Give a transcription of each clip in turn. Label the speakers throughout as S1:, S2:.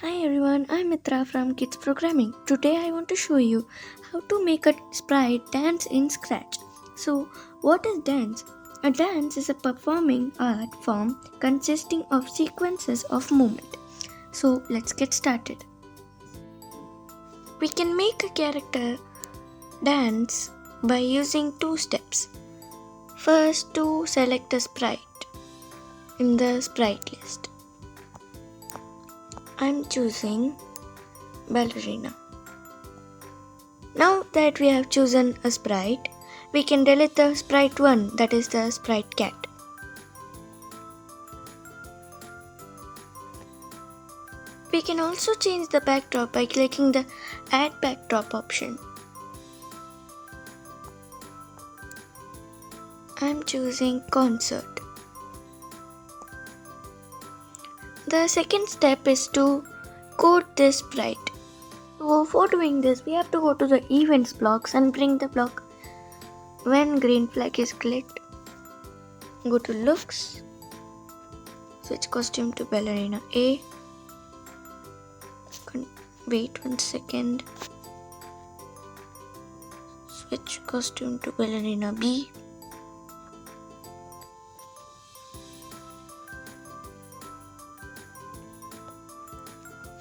S1: Hi everyone, I'm Mitra from Kids Programming. Today I want to show you how to make a sprite dance in Scratch. So, what is dance? A dance is a performing art form consisting of sequences of movement. So, let's get started. We can make a character dance by using two steps. First, to select a sprite in the sprite list. I'm choosing ballerina. Now that we have chosen a sprite, we can delete the sprite 1, that is the sprite cat. We can also change the backdrop by clicking the add backdrop option. I'm choosing concert. The second step is to code this sprite. So for doing this, we have to go to the events blocks and bring the block when green flag is clicked. Go to looks, switch costume to ballerina A. Wait 1 second. Switch costume to ballerina B.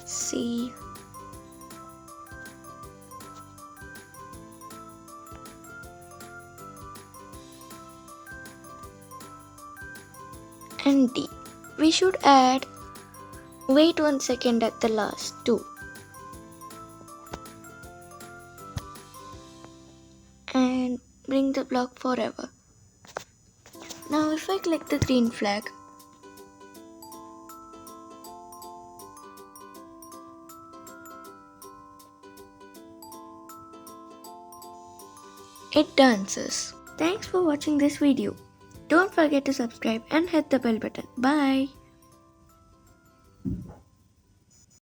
S1: C. And D. We should add wait 1 second at the last too. And bring the block forever. Now if I click the green flag, it dances. Thanks for watching this video. Don't forget to subscribe and hit the bell button. Bye.